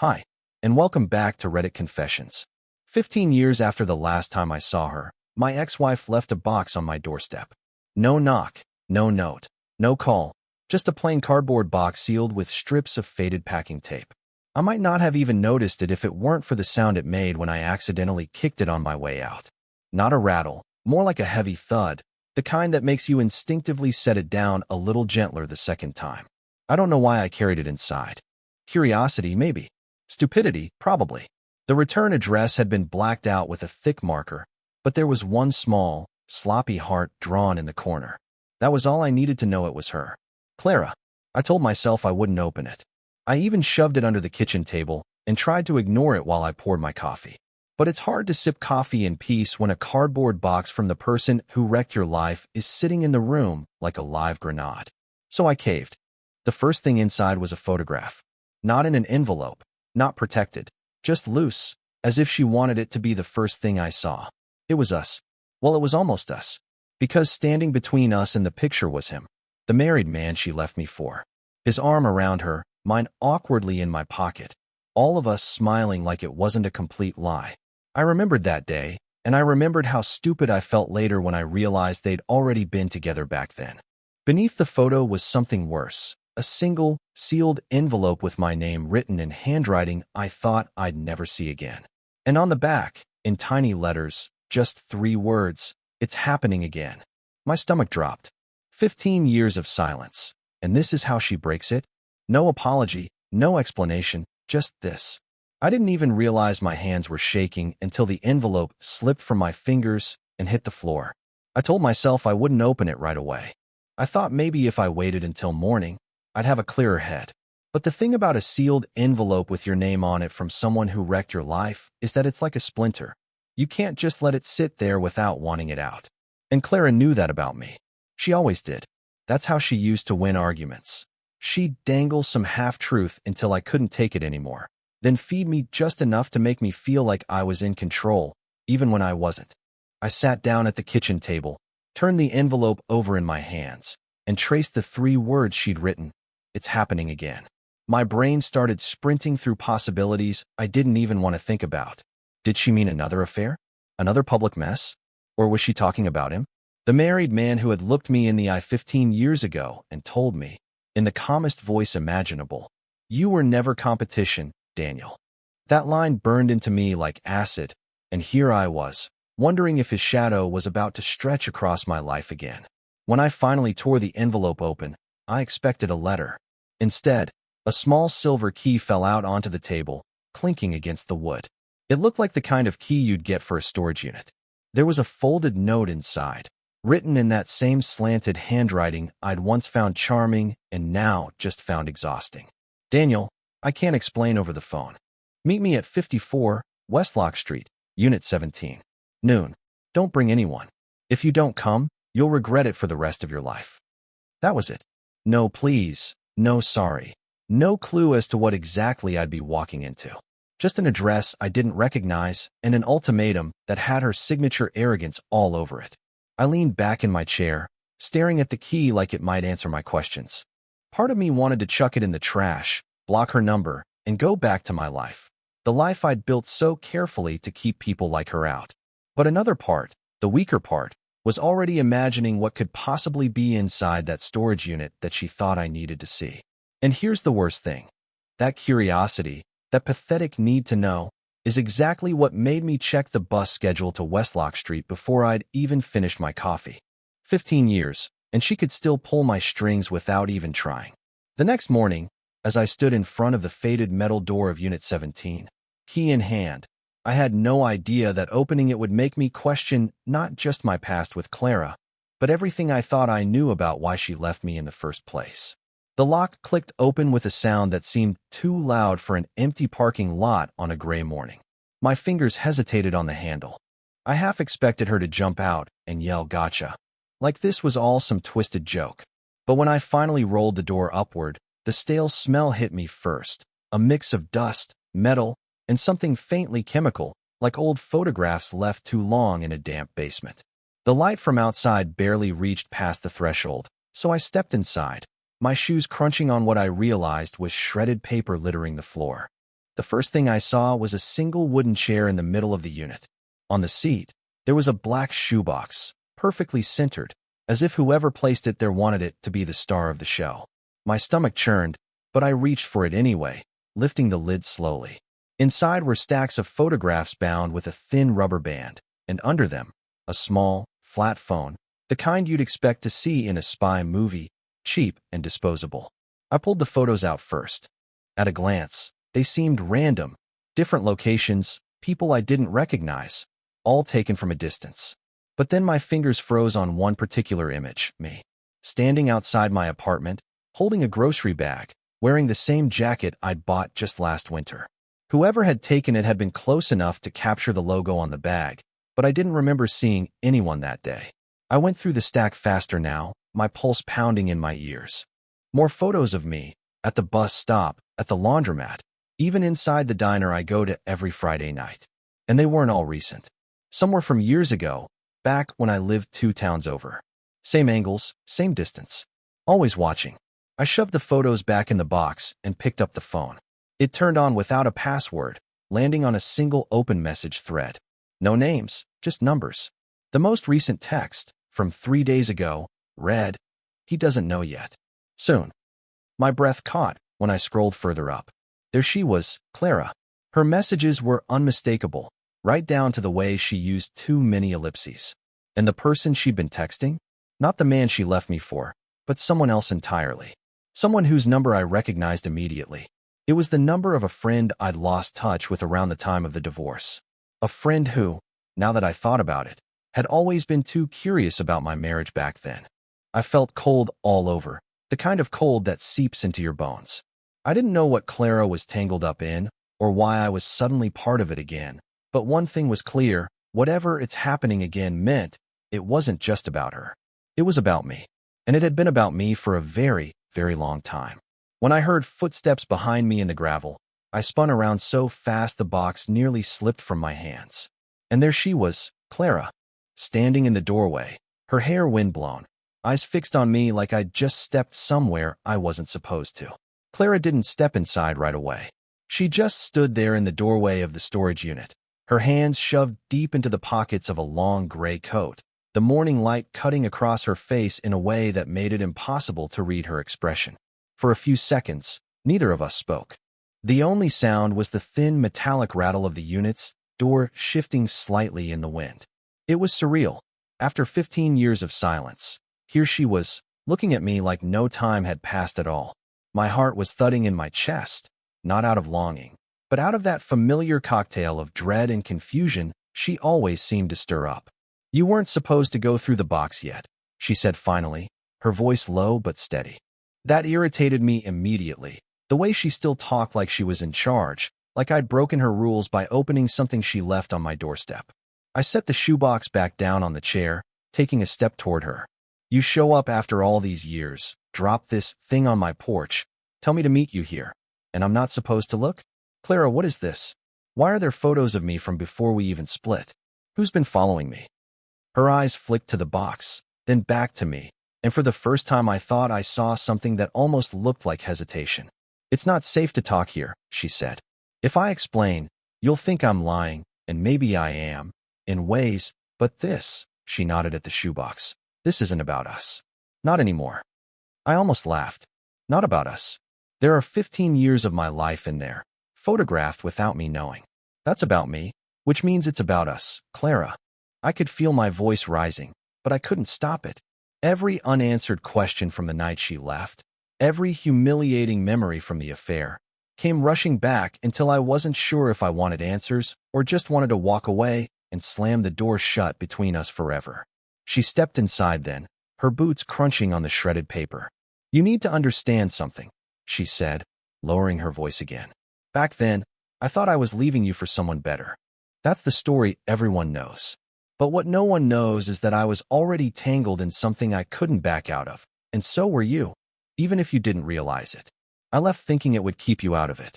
Hi, and welcome back to Reddit Confessions. 15 years after the last time I saw her, my ex-wife left a box on my doorstep. No knock, no note, no call, just a plain cardboard box sealed with strips of faded packing tape. I might not have even noticed it if it weren't for the sound it made when I accidentally kicked it on my way out. Not a rattle, more like a heavy thud, the kind that makes you instinctively set it down a little gentler the second time. I don't know why I carried it inside. Curiosity, maybe. Stupidity, probably. The return address had been blacked out with a thick marker, but there was one small, sloppy heart drawn in the corner. That was all I needed to know it was her. Clara. I told myself I wouldn't open it. I even shoved it under the kitchen table and tried to ignore it while I poured my coffee. But it's hard to sip coffee in peace when a cardboard box from the person who wrecked your life is sitting in the room like a live grenade. So I caved. The first thing inside was a photograph. Not in an envelope, not protected, just loose, as if she wanted it to be the first thing I saw. It was us. Well, it was almost us. Because standing between us and the picture was him, the married man she left me for. His arm around her, mine awkwardly in my pocket. All of us smiling like it wasn't a complete lie. I remembered that day, and I remembered how stupid I felt later when I realized they'd already been together back then. Beneath the photo was something worse. A single, sealed envelope with my name written in handwriting I thought I'd never see again. And on the back, in tiny letters, just 3 words, "It's happening again." My stomach dropped. 15 years of silence. And this is how she breaks it? No apology, no explanation, just this. I didn't even realize my hands were shaking until the envelope slipped from my fingers and hit the floor. I told myself I wouldn't open it right away. I thought maybe if I waited until morning, I'd have a clearer head. But the thing about a sealed envelope with your name on it from someone who wrecked your life is that it's like a splinter. You can't just let it sit there without wanting it out. And Clara knew that about me. She always did. That's how she used to win arguments. She'd dangle some half-truth until I couldn't take it anymore, then feed me just enough to make me feel like I was in control, even when I wasn't. I sat down at the kitchen table, turned the envelope over in my hands, and traced the 3 words she'd written. It's happening again. My brain started sprinting through possibilities I didn't even want to think about. Did she mean another affair? Another public mess? Or was she talking about him? The married man who had looked me in the eye 15 years ago and told me, in the calmest voice imaginable, "You were never competition, Daniel." That line burned into me like acid, and here I was, wondering if his shadow was about to stretch across my life again. When I finally tore the envelope open, I expected a letter. Instead, a small silver key fell out onto the table, clinking against the wood. It looked like the kind of key you'd get for a storage unit. There was a folded note inside, written in that same slanted handwriting I'd once found charming and now just found exhausting. "Daniel, I can't explain over the phone. Meet me at 54 Westlock Street, Unit 17. Noon. Don't bring anyone. If you don't come, you'll regret it for the rest of your life." That was it. No please, no sorry, no clue as to what exactly I'd be walking into. Just an address I didn't recognize and an ultimatum that had her signature arrogance all over it. I leaned back in my chair, staring at the key like it might answer my questions. Part of me wanted to chuck it in the trash, block her number, and go back to my life. The life I'd built so carefully to keep people like her out. But another part, the weaker part, was already imagining what could possibly be inside that storage unit that she thought I needed to see. And here's the worst thing. That curiosity, that pathetic need to know, is exactly what made me check the bus schedule to Westlock Street before I'd even finished my coffee. 15 years, and she could still pull my strings without even trying. The next morning, as I stood in front of the faded metal door of Unit 17, key in hand, I had no idea that opening it would make me question not just my past with Clara, but everything I thought I knew about why she left me in the first place. The lock clicked open with a sound that seemed too loud for an empty parking lot on a gray morning. My fingers hesitated on the handle. I half expected her to jump out and yell "Gotcha!" like this was all some twisted joke. But when I finally rolled the door upward, the stale smell hit me first, a mix of dust, metal, and something faintly chemical, like old photographs left too long in a damp basement. The light from outside barely reached past the threshold, so I stepped inside, my shoes crunching on what I realized was shredded paper littering the floor. The first thing I saw was a single wooden chair in the middle of the unit. On the seat, there was a black shoebox, perfectly centered, as if whoever placed it there wanted it to be the star of the show. My stomach churned, but I reached for it anyway, lifting the lid slowly. Inside were stacks of photographs bound with a thin rubber band, and under them, a small, flat phone, the kind you'd expect to see in a spy movie, cheap and disposable. I pulled the photos out first. At a glance, they seemed random, different locations, people I didn't recognize, all taken from a distance. But then my fingers froze on one particular image, me, standing outside my apartment, holding a grocery bag, wearing the same jacket I'd bought just last winter. Whoever had taken it had been close enough to capture the logo on the bag, but I didn't remember seeing anyone that day. I went through the stack faster now, my pulse pounding in my ears. More photos of me, at the bus stop, at the laundromat, even inside the diner I go to every Friday night. And they weren't all recent. Some were from years ago, back when I lived 2 towns over. Same angles, same distance. Always watching. I shoved the photos back in the box and picked up the phone. It turned on without a password, landing on a single open message thread. No names, just numbers. The most recent text, from 3 days ago, read, "He doesn't know yet. Soon." My breath caught when I scrolled further up. There she was, Clara. Her messages were unmistakable, right down to the way she used too many ellipses. And the person she'd been texting? Not the man she left me for, but someone else entirely. Someone whose number I recognized immediately. It was the number of a friend I'd lost touch with around the time of the divorce. A friend who, now that I thought about it, had always been too curious about my marriage back then. I felt cold all over, the kind of cold that seeps into your bones. I didn't know what Clara was tangled up in, or why I was suddenly part of it again, but one thing was clear, whatever it's happening again meant, it wasn't just about her. It was about me, and it had been about me for a very, very long time. When I heard footsteps behind me in the gravel, I spun around so fast the box nearly slipped from my hands. And there she was, Clara, standing in the doorway, her hair windblown, eyes fixed on me like I'd just stepped somewhere I wasn't supposed to. Clara didn't step inside right away. She just stood there in the doorway of the storage unit, her hands shoved deep into the pockets of a long gray coat, the morning light cutting across her face in a way that made it impossible to read her expression. For a few seconds, neither of us spoke. The only sound was the thin metallic rattle of the unit's door shifting slightly in the wind. It was surreal. After 15 years of silence, here she was, looking at me like no time had passed at all. My heart was thudding in my chest, not out of longing, but out of that familiar cocktail of dread and confusion she always seemed to stir up. "You weren't supposed to go through the box yet," she said finally, her voice low but steady. That irritated me immediately, the way she still talked like she was in charge, like I'd broken her rules by opening something she left on my doorstep. I set the shoebox back down on the chair, taking a step toward her. "You show up after all these years, drop this thing on my porch, tell me to meet you here, and I'm not supposed to look? Clara, what is this? Why are there photos of me from before we even split? Who's been following me?" Her eyes flicked to the box, then back to me, and for the first time I thought I saw something that almost looked like hesitation. "It's not safe to talk here," she said. "If I explain, you'll think I'm lying, and maybe I am, in ways, but this," she nodded at the shoebox, "this isn't about us. Not anymore." I almost laughed. Not about us. There are 15 years of my life in there, photographed without me knowing. That's about me, which means it's about us, Clara. I could feel my voice rising, but I couldn't stop it. Every unanswered question from the night she left, every humiliating memory from the affair, came rushing back until I wasn't sure if I wanted answers or just wanted to walk away and slam the door shut between us forever. She stepped inside then, her boots crunching on the shredded paper. "You need to understand something," she said, lowering her voice again. "Back then, I thought I was leaving you for someone better. That's the story everyone knows. But what no one knows is that I was already tangled in something I couldn't back out of, and so were you, even if you didn't realize it. I left thinking it would keep you out of it."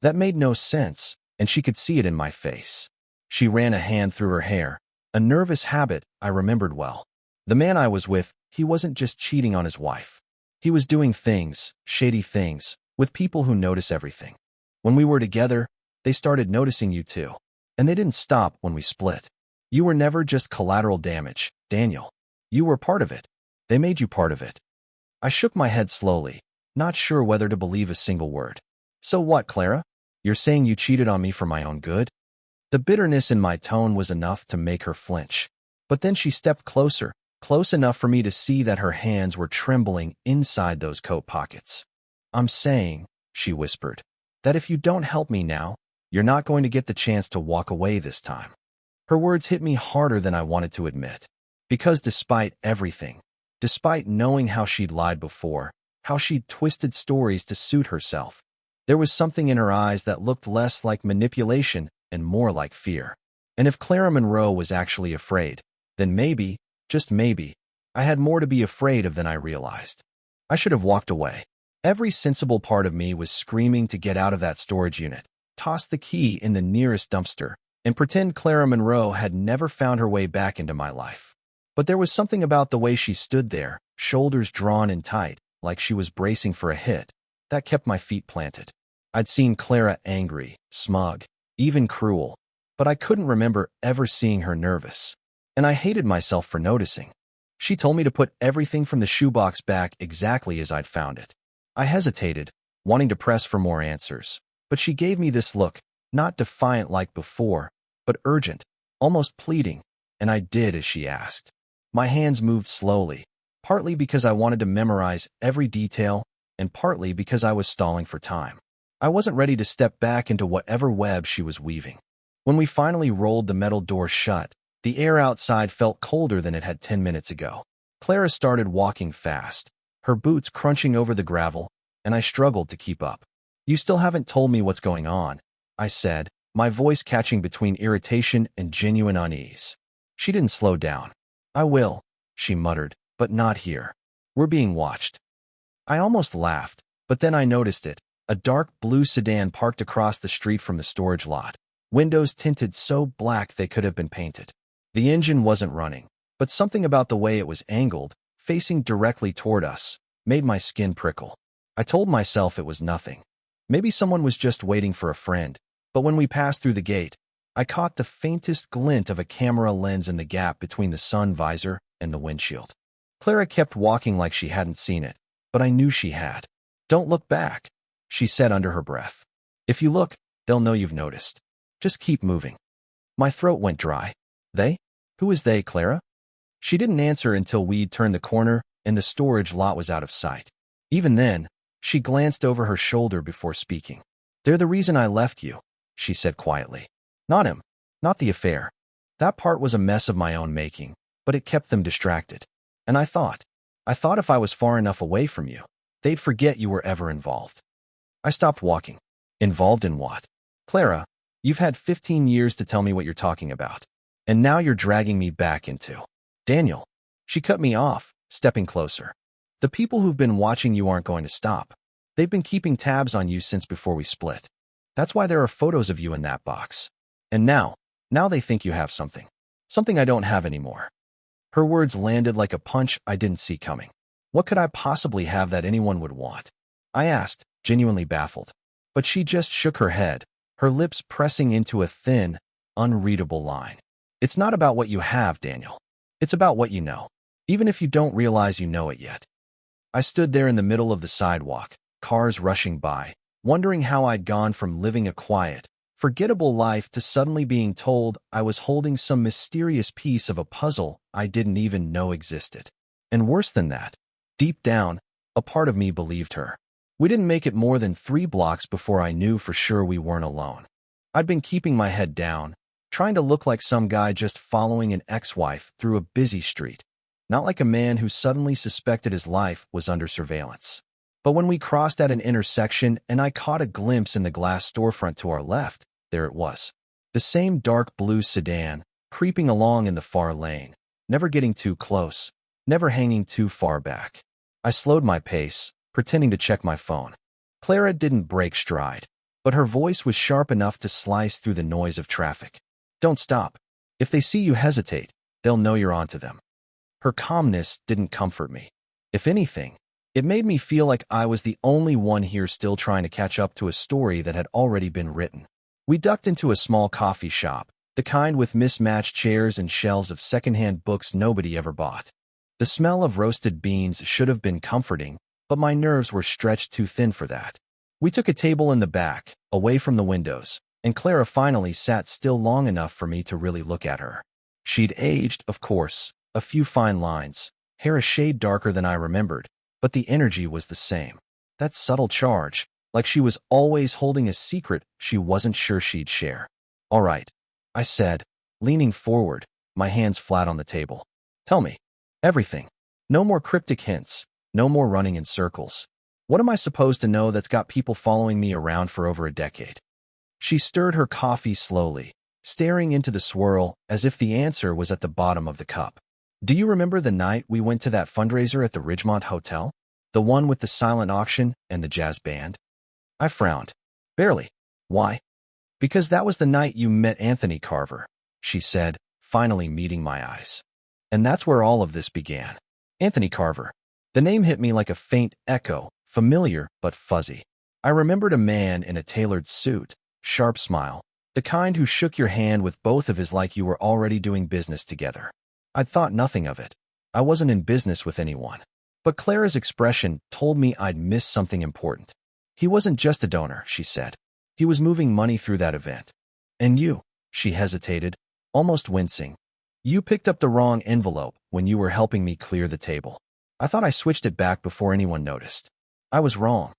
That made no sense, and she could see it in my face. She ran a hand through her hair, a nervous habit I remembered well. The man I was with, he wasn't just cheating on his wife. He was doing things, shady things, with people who notice everything. When we were together, they started noticing you too. And they didn't stop when we split. You were never just collateral damage, Daniel. You were part of it. They made you part of it. I shook my head slowly, not sure whether to believe a single word. So what, Clara? You're saying you cheated on me for my own good? The bitterness in my tone was enough to make her flinch. But then she stepped closer, close enough for me to see that her hands were trembling inside those coat pockets. I'm saying, she whispered, that if you don't help me now, you're not going to get the chance to walk away this time. Her words hit me harder than I wanted to admit. Because despite everything, despite knowing how she'd lied before, how she'd twisted stories to suit herself, there was something in her eyes that looked less like manipulation and more like fear. And if Clara Monroe was actually afraid, then maybe, just maybe, I had more to be afraid of than I realized. I should have walked away. Every sensible part of me was screaming to get out of that storage unit, toss the key in the nearest dumpster, and pretend Clara Monroe had never found her way back into my life. But there was something about the way she stood there, shoulders drawn in tight, like she was bracing for a hit, that kept my feet planted. I'd seen Clara angry, smug, even cruel, but I couldn't remember ever seeing her nervous. And I hated myself for noticing. She told me to put everything from the shoebox back exactly as I'd found it. I hesitated, wanting to press for more answers, but she gave me this look, not defiant like before, but urgent, almost pleading, and I did as she asked. My hands moved slowly, partly because I wanted to memorize every detail, and partly because I was stalling for time. I wasn't ready to step back into whatever web she was weaving. When we finally rolled the metal door shut, the air outside felt colder than it had 10 minutes ago. Clara started walking fast, her boots crunching over the gravel, and I struggled to keep up. You still haven't told me what's going on, I said, my voice catching between irritation and genuine unease. She didn't slow down. I will, she muttered, but not here. We're being watched. I almost laughed, but then I noticed it, a dark blue sedan parked across the street from the storage lot, windows tinted so black they could have been painted. The engine wasn't running, but something about the way it was angled, facing directly toward us, made my skin prickle. I told myself it was nothing. Maybe someone was just waiting for a friend, but when we passed through the gate, I caught the faintest glint of a camera lens in the gap between the sun visor and the windshield. Clara kept walking like she hadn't seen it, but I knew she had. Don't look back, she said under her breath. If you look, they'll know you've noticed. Just keep moving. My throat went dry. They? Who is they, Clara? She didn't answer until we'd turned the corner and the storage lot was out of sight. Even then, she glanced over her shoulder before speaking. They're the reason I left you, she said quietly. Not him, not the affair. That part was a mess of my own making, but it kept them distracted. And I thought if I was far enough away from you, they'd forget you were ever involved. I stopped walking. Involved in what? Clara, you've had 15 years to tell me what you're talking about. And now you're dragging me back into. Daniel. She cut me off, stepping closer. The people who've been watching you aren't going to stop. They've been keeping tabs on you since before we split. That's why there are photos of you in that box. And now they think you have something. Something I don't have anymore. Her words landed like a punch I didn't see coming. What could I possibly have that anyone would want? I asked, genuinely baffled. But she just shook her head, her lips pressing into a thin, unreadable line. It's not about what you have, Daniel. It's about what you know, even if you don't realize you know it yet. I stood there in the middle of the sidewalk, cars rushing by, wondering how I'd gone from living a quiet, forgettable life to suddenly being told I was holding some mysterious piece of a puzzle I didn't even know existed. And worse than that, deep down, a part of me believed her. We didn't make it more than 3 blocks before I knew for sure we weren't alone. I'd been keeping my head down, trying to look like some guy just following an ex-wife through a busy street, not like a man who suddenly suspected his life was under surveillance. But when we crossed at an intersection and I caught a glimpse in the glass storefront to our left, there it was. The same dark blue sedan, creeping along in the far lane, never getting too close, never hanging too far back. I slowed my pace, pretending to check my phone. Clara didn't break stride, but her voice was sharp enough to slice through the noise of traffic. Don't stop. If they see you hesitate, they'll know you're onto them. Her calmness didn't comfort me. If anything, It made me feel like I was the only one here still trying to catch up to a story that had already been written. We ducked into a small coffee shop, the kind with mismatched chairs and shelves of secondhand books nobody ever bought. The smell of roasted beans should have been comforting, but my nerves were stretched too thin for that. We took a table in the back, away from the windows, and Clara finally sat still long enough for me to really look at her. She'd aged, of course, a few fine lines, hair a shade darker than I remembered, but the energy was the same. That subtle charge, like she was always holding a secret she wasn't sure she'd share. "All right," I said, leaning forward, my hands flat on the table. "Tell me. Everything. No more cryptic hints, no more running in circles. What am I supposed to know that's got people following me around for over a decade?" She stirred her coffee slowly, staring into the swirl as if the answer was at the bottom of the cup. "Do you remember the night we went to that fundraiser at the Ridgemont Hotel? The one with the silent auction and the jazz band?" I frowned. "Barely. Why?" "Because that was the night you met Anthony Carver," she said, finally meeting my eyes. And that's where all of this began. Anthony Carver. The name hit me like a faint echo, familiar but fuzzy. I remembered a man in a tailored suit, sharp smile, the kind who shook your hand with both of his like you were already doing business together. I'd thought nothing of it. I wasn't in business with anyone. But Clara's expression told me I'd missed something important. "He wasn't just a donor," she said. "He was moving money through that event. And you," she hesitated, almost wincing. "You picked up the wrong envelope when you were helping me clear the table. I thought I switched it back before anyone noticed. I was wrong."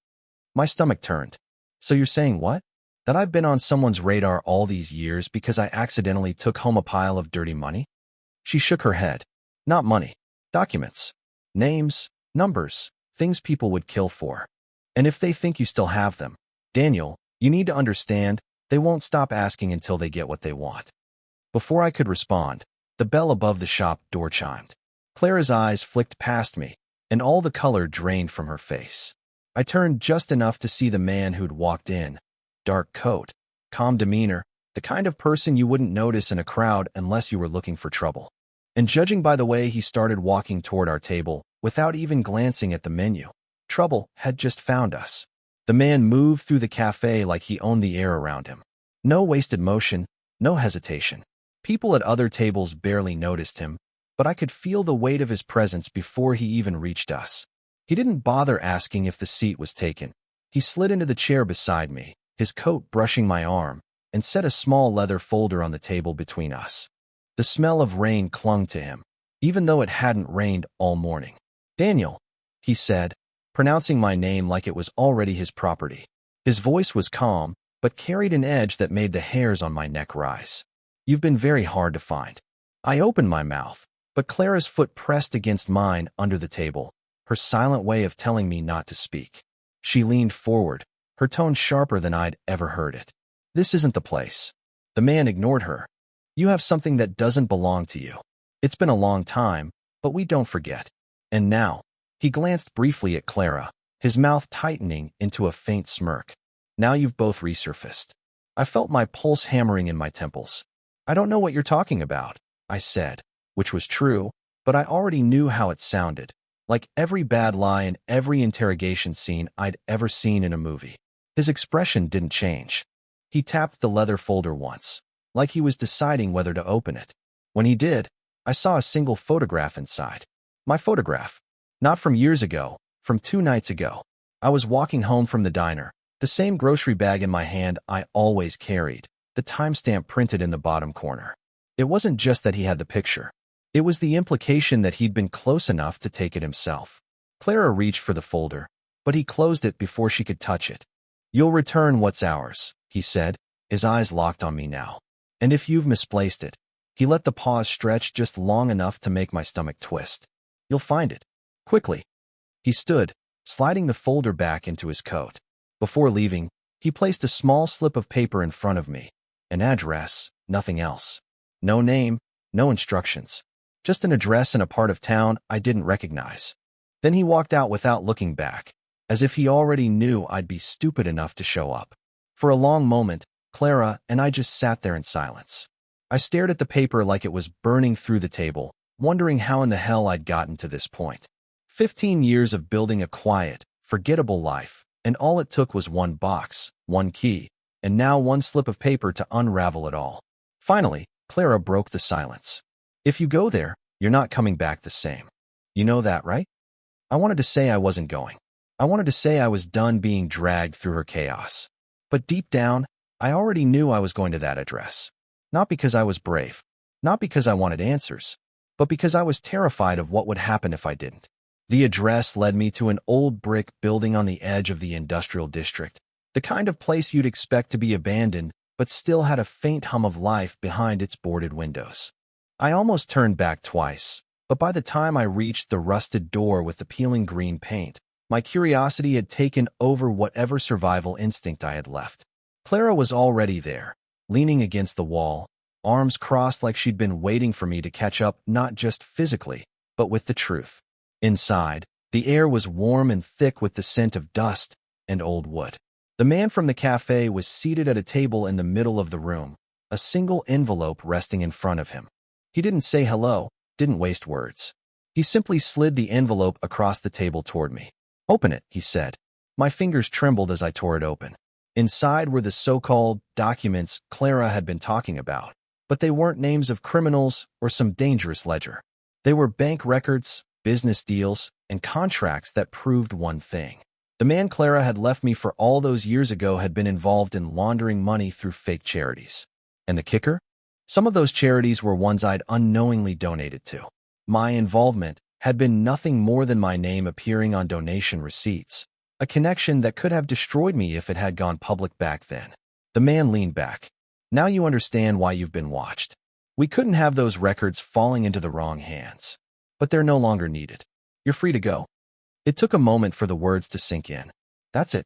My stomach turned. "So you're saying what? That I've been on someone's radar all these years because I accidentally took home a pile of dirty money?" She shook her head. "Not money. Documents. Names, numbers, things people would kill for. And if they think you still have them, Daniel, you need to understand, they won't stop asking until they get what they want." Before I could respond, the bell above the shop door chimed. Clara's eyes flicked past me, and all the color drained from her face. I turned just enough to see the man who'd walked in. Dark coat, calm demeanor, the kind of person you wouldn't notice in a crowd unless you were looking for trouble. And judging by the way he started walking toward our table, without even glancing at the menu, trouble had just found us. The man moved through the cafe like he owned the air around him. No wasted motion, no hesitation. People at other tables barely noticed him, but I could feel the weight of his presence before he even reached us. He didn't bother asking if the seat was taken. He slid into the chair beside me, his coat brushing my arm, and set a small leather folder on the table between us. The smell of rain clung to him, even though it hadn't rained all morning. "Daniel," he said, pronouncing my name like it was already his property. His voice was calm, but carried an edge that made the hairs on my neck rise. "You've been very hard to find." I opened my mouth, but Clara's foot pressed against mine under the table, her silent way of telling me not to speak. She leaned forward, her tone sharper than I'd ever heard it. "This isn't the place." The man ignored her. "You have something that doesn't belong to you. It's been a long time, but we don't forget. And now," he glanced briefly at Clara, his mouth tightening into a faint smirk. "Now you've both resurfaced." I felt my pulse hammering in my temples. "I don't know what you're talking about," I said, which was true, but I already knew how it sounded, like every bad lie in every interrogation scene I'd ever seen in a movie. His expression didn't change. He tapped the leather folder once, like he was deciding whether to open it. When he did, I saw a single photograph inside. My photograph. Not from years ago, from 2 nights ago. I was walking home from the diner, the same grocery bag in my hand I always carried, the timestamp printed in the bottom corner. It wasn't just that he had the picture. It was the implication that he'd been close enough to take it himself. Clara reached for the folder, but he closed it before she could touch it. "You'll return what's ours," he said, his eyes locked on me now. "And if you've misplaced it," he let the pause stretch just long enough to make my stomach twist, "you'll find it. Quickly." He stood, sliding the folder back into his coat. Before leaving, he placed a small slip of paper in front of me. An address, nothing else. No name, no instructions. Just an address in a part of town I didn't recognize. Then he walked out without looking back, as if he already knew I'd be stupid enough to show up. For a long moment, Clara and I just sat there in silence. I stared at the paper like it was burning through the table, wondering how in the hell I'd gotten to this point. 15 years of building a quiet, forgettable life, and all it took was one box, one key, and now one slip of paper to unravel it all. Finally, Clara broke the silence. If you go there, you're not coming back the same. You know that, right? I wanted to say I wasn't going. I wanted to say I was done being dragged through her chaos. But deep down, I already knew I was going to that address. Not because I was brave, not because I wanted answers, but because I was terrified of what would happen if I didn't. The address led me to an old brick building on the edge of the industrial district, the kind of place you'd expect to be abandoned, but still had a faint hum of life behind its boarded windows. I almost turned back twice, but by the time I reached the rusted door with the peeling green paint, my curiosity had taken over whatever survival instinct I had left. Clara was already there, leaning against the wall, arms crossed like she'd been waiting for me to catch up not just physically, but with the truth. Inside, the air was warm and thick with the scent of dust and old wood. The man from the cafe was seated at a table in the middle of the room, a single envelope resting in front of him. He didn't say hello, didn't waste words. He simply slid the envelope across the table toward me. "Open it," he said. My fingers trembled as I tore it open. Inside were the so-called documents Clara had been talking about, but they weren't names of criminals or some dangerous ledger. They were bank records, business deals, and contracts that proved one thing. The man Clara had left me for all those years ago had been involved in laundering money through fake charities. And the kicker? Some of those charities were ones I'd unknowingly donated to. My involvement had been nothing more than my name appearing on donation receipts, a connection that could have destroyed me if it had gone public back then. The man leaned back. "Now you understand why you've been watched. We couldn't have those records falling into the wrong hands. But they're no longer needed. You're free to go." It took a moment for the words to sink in. "That's it?"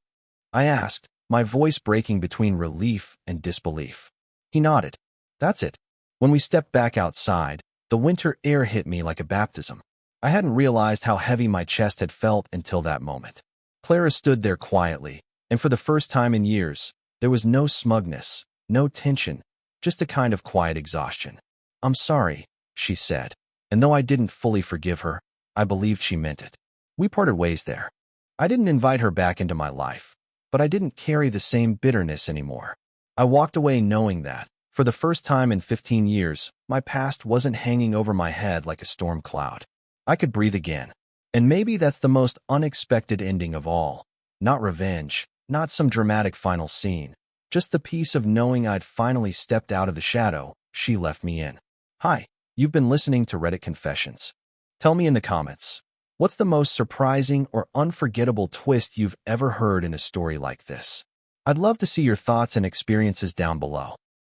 I asked, my voice breaking between relief and disbelief. He nodded. "That's it." When we stepped back outside, the winter air hit me like a baptism. I hadn't realized how heavy my chest had felt until that moment. Clara stood there quietly, and for the first time in years, there was no smugness, no tension, just a kind of quiet exhaustion. "I'm sorry," she said, and though I didn't fully forgive her, I believed she meant it. We parted ways there. I didn't invite her back into my life, but I didn't carry the same bitterness anymore. I walked away knowing that, for the first time in 15 years, my past wasn't hanging over my head like a storm cloud. I could breathe again. And maybe that's the most unexpected ending of all. Not revenge, not some dramatic final scene, just the peace of knowing I'd finally stepped out of the shadow she left me in. Hi, you've been listening to Reddit Confessions. Tell me in the comments, what's the most surprising or unforgettable twist you've ever heard in a story like this? I'd love to see your thoughts and experiences down below.